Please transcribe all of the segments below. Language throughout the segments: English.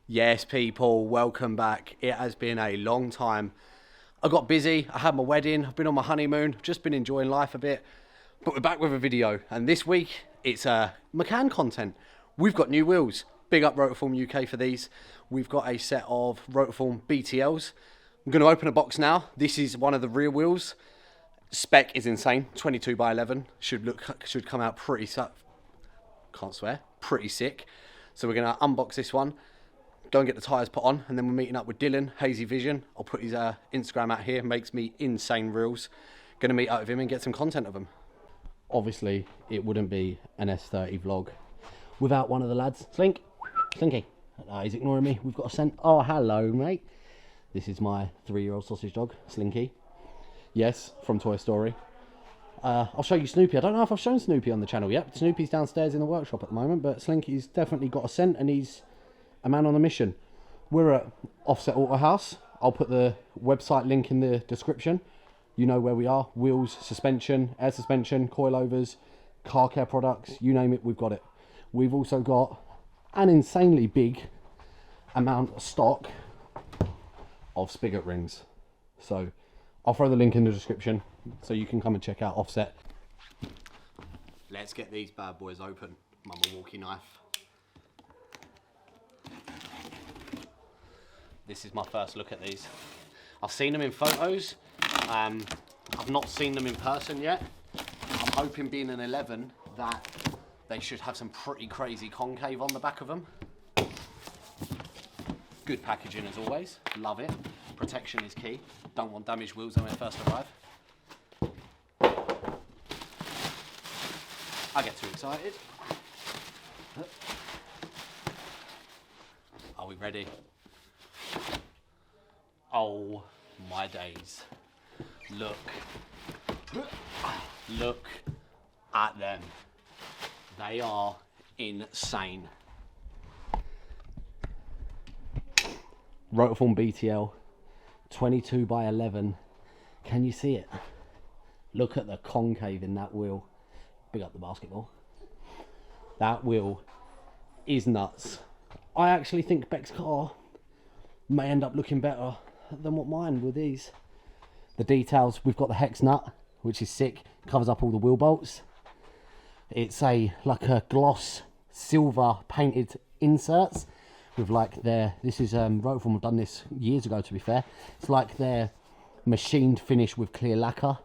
Yes, people, welcome back. It has been a long time. I got busy, I had my wedding, I've been on my honeymoon, just been enjoying life a bit. But we're back with a video, and this week, it's Macan content. We've got new wheels. Big up Rotiform UK for these. We've got a set of Rotiform BTLs. I'm going to open a box now. This is one of the rear wheels. Spec is insane, 22 by 11. Should come out pretty, can't swear, pretty sick. So we're going to unbox this one. Go and get the tyres put on, and then we're meeting up with Dylan, Hazy Vision. I'll put his Instagram out here, makes me insane reels. Gonna meet up with him and get some content of him. Obviously, it wouldn't be an S30 vlog without one of the lads. Slinky. He's ignoring me. We've got a scent. Oh, hello, mate. This is my 3-year-old sausage dog, Slinky. Yes, from Toy Story. I'll show you Snoopy. I don't know if I've shown Snoopy on the channel yet. Snoopy's downstairs in the workshop at the moment, but Slinky's definitely got a scent, and he's a man on a mission. We're at Offset Auto House. I'll put the website link in the description. You know where we are. Wheels, suspension, air suspension, coilovers, car care products, you name it, we've got it. We've also got an insanely big amount of stock of spigot rings. So I'll throw the link in the description so you can come and check out Offset. Let's get these bad boys open. My Milwaukee knife. This is my first look at these. I've seen them in photos. I've not seen them in person yet. I'm hoping, being an 11, that they should have some pretty crazy concave on the back of them. Good packaging as always. Love it. Protection is key. Don't want damaged wheels when they first arrive. I get too excited. Are we ready? Oh my days. Look at them. They are insane. Rotiform BTL 22 by 11. Can you see it? Look at the concave in that wheel. Big up the basketball. That wheel is nuts. I actually think Bec's car may end up looking better than what mine with these. The details, we've got the hex nut, which is sick, covers up all the wheel bolts. It's like a gloss silver painted inserts with like this is Rotiform have done this years ago, to be fair. It's like their machined finish with clear lacquer,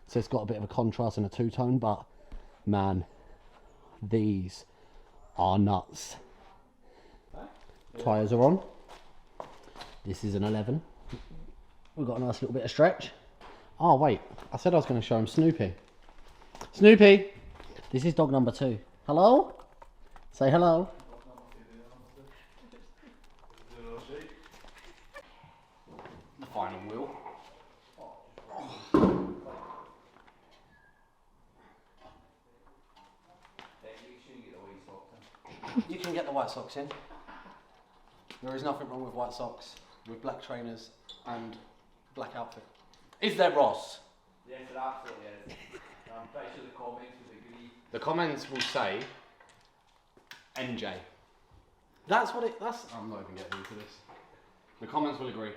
so it's got a bit of a contrast and a two-tone, but man, these are nuts. Tyres are on. This is an 11. We've got a nice little bit of stretch. Oh wait, I said I was going to show him Snoopy. Snoopy! This is dog number 2. Hello? Say hello. The final wheel. You can get the white socks in. There is nothing wrong with white socks, with black trainers and black outfit. Is there, Ross? Yes, there absolutely is. I'm pretty sure the comments would agree. The comments will say NJ. That's what it. That's. I'm not even getting into this. The comments will agree.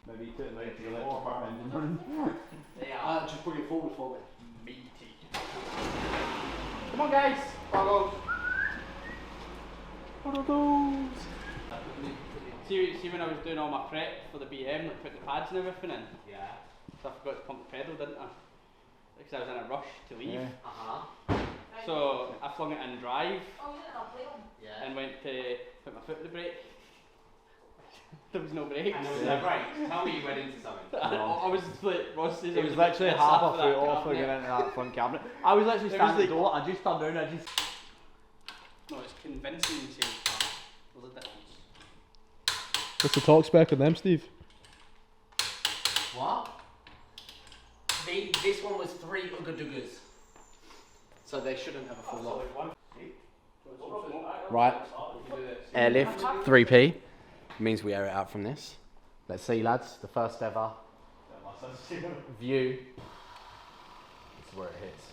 Maybe you put it right to the left. They are. Just bring it forward for me. Meaty. Come on, guys. Boggles. See when I was doing all my prep for the BM, like putting the pads and everything in? Yeah. So I forgot to pump the pedal, didn't I? Because I was in a rush to leave. Yeah. So I flung it in drive. Yeah. And went to put my foot in the brake. There was no brakes. And there was no brakes. Tell me you went into something. I was like, Ross says It was literally half a foot off for getting into that front cabinet. I was literally standing at the door, I just turned around, No, it's convincing you say there's a difference. What's the talk spec on them, Steve? What? This one was 3 Ooga Doogas. So they shouldn't ever fall off. Right. Airlift 3p. Means we air it out from this. Let's see, lads, the first ever view. This is where it hits.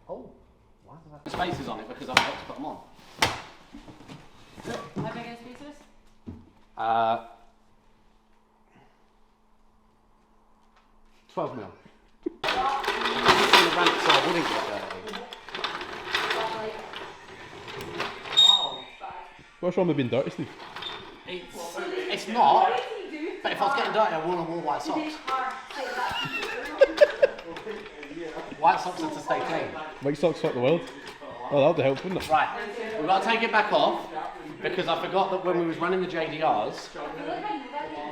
Oh, why does that? Spaces on it because I forgot to put them on. How big are spaces? 12 mil. The ramp, so I wouldn't get dirty. What's wrong with being dirty, Steve? It's not, but if I was getting dirty, I wouldn't have worn white socks. White socks are to stay clean. White socks fuck the world. Oh, that would help, wouldn't it? Right, we've got to take it back off because I forgot that when we was running the JDRs.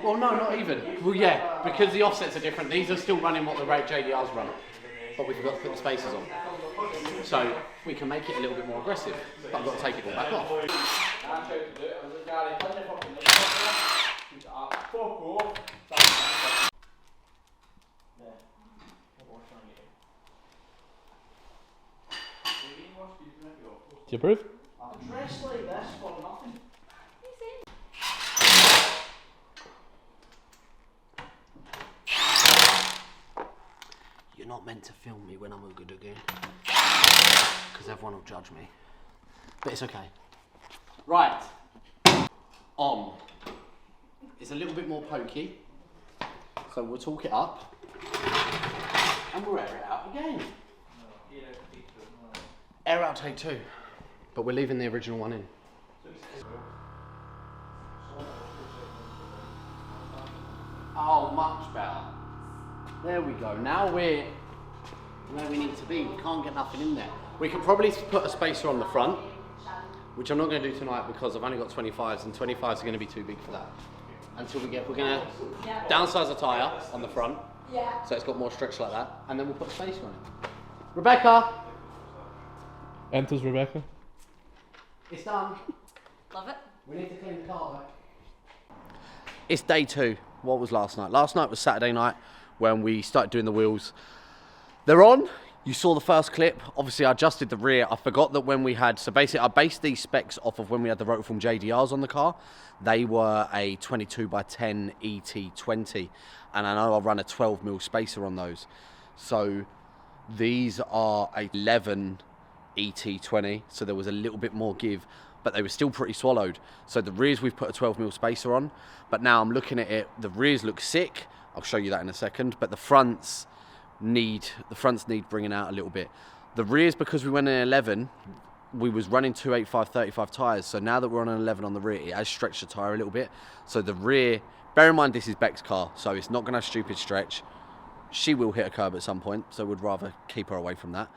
Well, no, not even. Well, yeah, because the offsets are different. These are still running what the rate JDRs run, but we forgot to put the spacers on. So we can make it a little bit more aggressive, but I've got to take it all back off. Do you approve? I'm dressed like this for nothing. You're not meant to film me when I'm good again, because everyone will judge me. But it's okay. Right. On. It's a little bit more pokey, so we'll talk it up, and we'll air it out again. Air out take 2, but we're leaving the original one in. Oh, much better. There we go. Now we're where we need to be. We can't get nothing in there. We could probably put a spacer on the front, which I'm not going to do tonight because I've only got 25s, and 25s are going to be too big for that. Until we're going to downsize the tyre on the front, so it's got more stretch like that, and then we'll put a spacer on it. Rebecca! Enters Rebecca. It's done. Love it. We need to clean the car back. It's day 2. What was last night? Last night was Saturday night when we started doing the wheels. They're on. You saw the first clip. Obviously, I adjusted the rear. I forgot that when we had... So basically, I based these specs off of when we had the Rotiform JDRs on the car. They were a 22x10 ET20. And I know I run a 12mm spacer on those. So these are a 11 ET20. So there was a little bit more give. But they were still pretty swallowed. So the rears we've put a 12mm spacer on. But now I'm looking at it. The rears look sick. I'll show you that in a second. But the fronts need bringing out a little bit. The rears, because we went in 11, we was running 285/35 tyres. So now that we're on an 11 on the rear, it has stretched the tyre a little bit. So the rear, bear in mind this is Bec's car, so it's not going to have stupid stretch. She will hit a curb at some point, so we'd rather keep her away from that.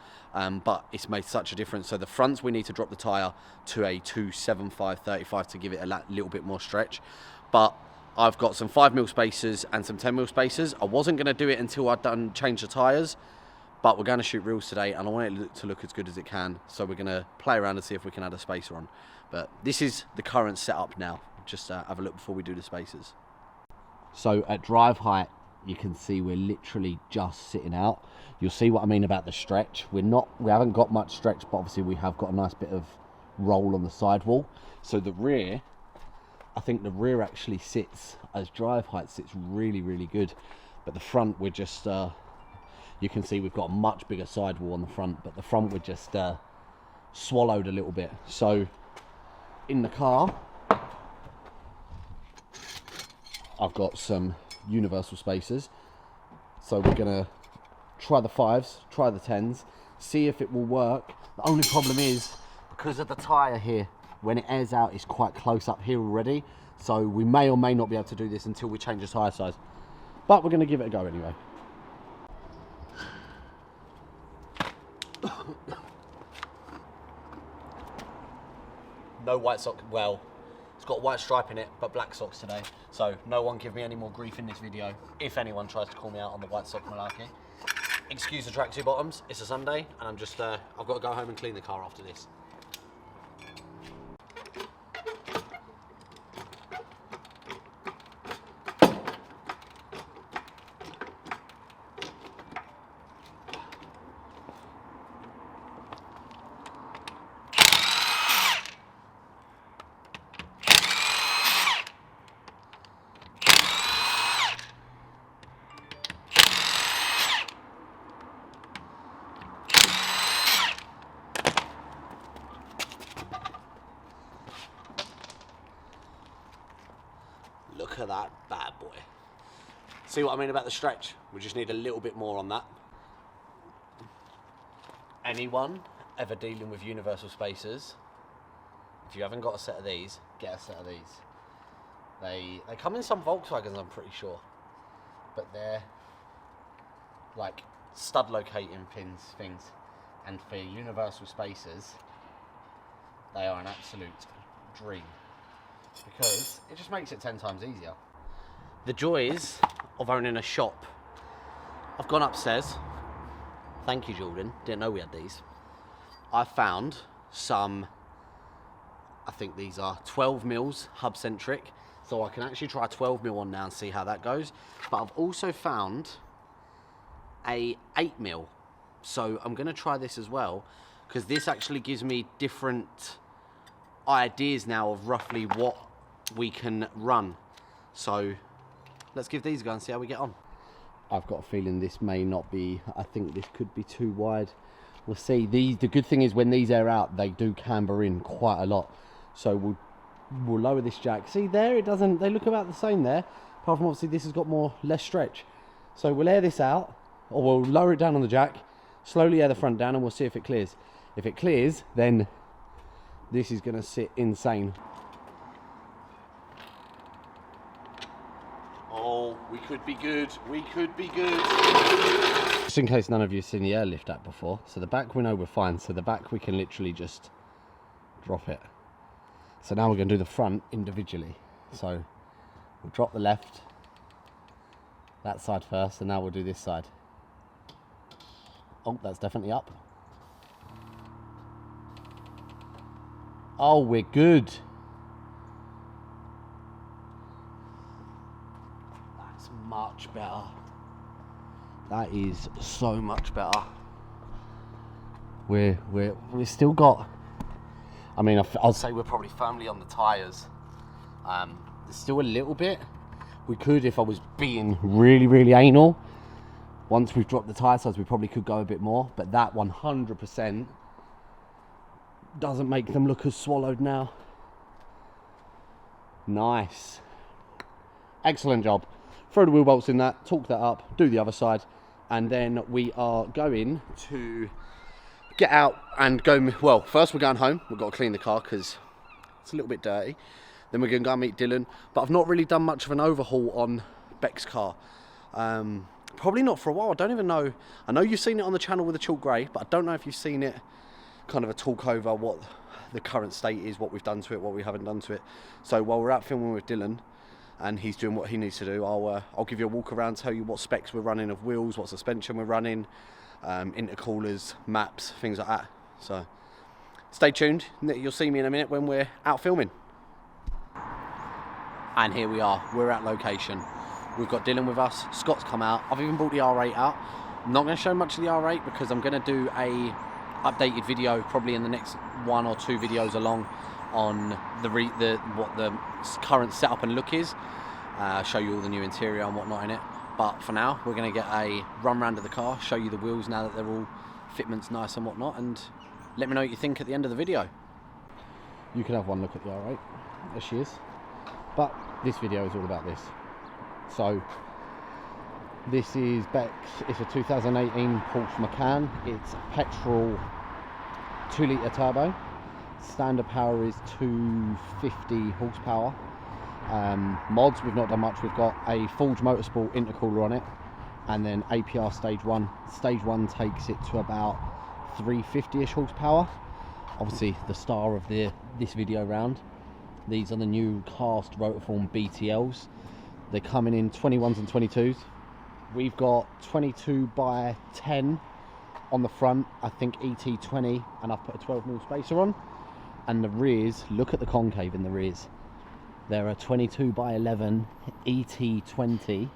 But it's made such a difference. So the fronts, we need to drop the tyre to a 275/35 to give it a little bit more stretch. But I've got some 5mm spacers and some 10mm spacers. I wasn't going to do it until I'd change the tyres, but we're going to shoot reels today, and I want it to look as good as it can. So we're going to play around and see if we can add a spacer on. But this is the current setup now. Just have a look before we do the spacers. So at drive height, you can see we're literally just sitting out. You'll see what I mean about the stretch. We haven't got much stretch, but obviously we have got a nice bit of roll on the sidewall. So the rear, I think the rear actually sits, as drive height sits really, really good. But the front, we're just, you can see we've got a much bigger sidewall on the front, but the front we're just swallowed a little bit. So in the car, I've got some universal spacers. So we're gonna try the 5s, try the 10s, see if it will work. The only problem is, because of the tyre here, when it airs out, it's quite close up here already. So we may or may not be able to do this until we change the tyre size. But we're going to give it a go anyway. No white sock, well, it's got a white stripe in it, but black socks today. So no one give me any more grief in this video, if anyone tries to call me out on the white sock malarkey. Excuse the tracksuit bottoms, it's a Sunday, and I'm just, I've got to go home and clean the car after this. Look at that bad boy. See what I mean about the stretch? We just need a little bit more on that. Anyone ever dealing with universal spacers, if you haven't got a set of these, get a set of these. They come in some Volkswagens, I'm pretty sure, but they're like stud locating pins things, and for universal spacers they are an absolute dream because it just makes it 10 times easier. The joys of owning a shop. I've gone upstairs. Thank you, Jordan. Didn't know we had these. I found some, I think these are 12 mils hub centric, so I can actually try 12 mil on now and see how that goes. But I've also found a 8 mil, so I'm going to try this as well because this actually gives me different ideas now of roughly what we can run. So let's give these a go and see how we get on. I've got a feeling this may not be, I think this could be too wide. We'll see. These, the good thing is when these air out, they do camber in quite a lot. So we'll lower this jack. See there, it doesn't, they look about the same there. Apart from obviously this has got less stretch. So we'll air this out, or we'll lower it down on the jack, slowly air the front down, and we'll see if it clears. If it clears, then this is gonna sit insane. Oh, we could be good. We could be good. Just in case none of you have seen the airlift app before, so the back we know we're fine. So the back we can literally just drop it. So now we're going to do the front individually. So we'll drop the left, that side first, and now we'll do this side. Oh, that's definitely up. Oh, we're good. Much better. That is so much better. We're still got, I mean, I'll say we're probably firmly on the tyres. There's still a little bit. We could, if I was being really anal, once we've dropped the tyre size, we probably could go a bit more, but that 100% doesn't make them look as swallowed now. Nice. Excellent job. Throw the wheel bolts in that, torque that up, do the other side, and then we are going to get out and go, well, first we're going home. We've got to clean the car because it's a little bit dirty. Then we're going to go and meet Dylan, but I've not really done much of an overhaul on Becs' car. Probably not for a while. I don't even know. I know you've seen it on the channel with the chalk grey, but I don't know if you've seen it, kind of a talk over what the current state is, what we've done to it, what we haven't done to it. So while we're out filming with Dylan, and he's doing what he needs to do, I'll give you a walk around, tell you what specs we're running of wheels, what suspension we're running, intercoolers, maps, things like that. So stay tuned. You'll see me in a minute when we're out filming. And here we are. We're at location. We've got Dylan with us. Scott's come out. I've even brought the R8 out. I'm not going to show much of the R8 because I'm going to do a updated video probably in the next 1 or 2 videos along on what the current setup and look is. Show you all the new interior and whatnot in it. But for now, we're going to get a run round of the car, show you the wheels now that they're all fitments nice and whatnot, and let me know what you think at the end of the video. You can have one look at the R8, there she is. But this video is all about this. So this is Becs. It's a 2018 Porsche Macan. It's a petrol 2-litre turbo. Standard power is 250 horsepower. Mods, we've not done much. We've got a Forge Motorsport intercooler on it, and then APR stage 1. Stage 1 takes it to about 350-ish horsepower. Obviously the star of this video round, these are the new cast Rotiform BTLs. They're coming in 21s and 22s. We've got 22 by 10 on the front, I think ET20, and I've put a 12mm spacer on. And the rears, look at the concave in the rears. There are 22 by 11 ET20,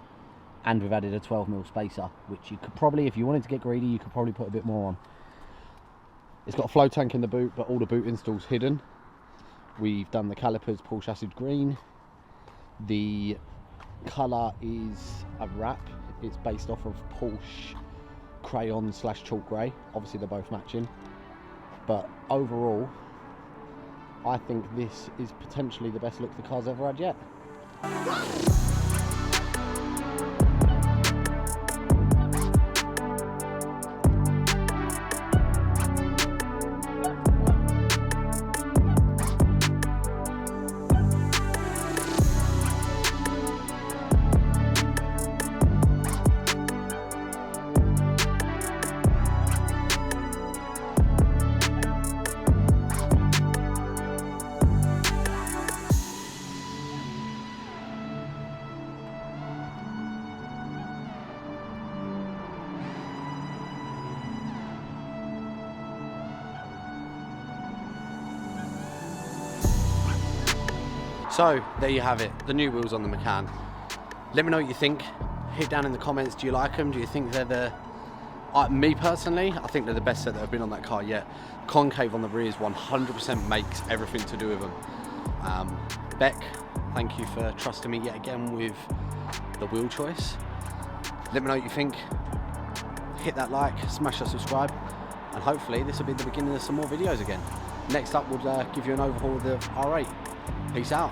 and we've added a 12mm spacer, which you could probably, if you wanted to get greedy, you could probably put a bit more on. It's got a flow tank in the boot, but all the boot install's hidden. We've done the calipers Porsche Acid Green. The colour is a wrap. It's based off of Porsche crayon / chalk grey. Obviously they're both matching, but overall I think this is potentially the best look the car's ever had yet. So there you have it, the new wheels on the Macan. Let me know what you think. Hit down in the comments, do you like them? Do you think they're the... me personally, I think they're the best set that have been on that car yet. Concave on the rears 100% makes everything to do with them. Bec, thank you for trusting me yet again with the wheel choice. Let me know what you think. Hit that like, smash that subscribe, and hopefully this will be the beginning of some more videos again. Next up, we'll give you an overhaul of the R8. Peace out.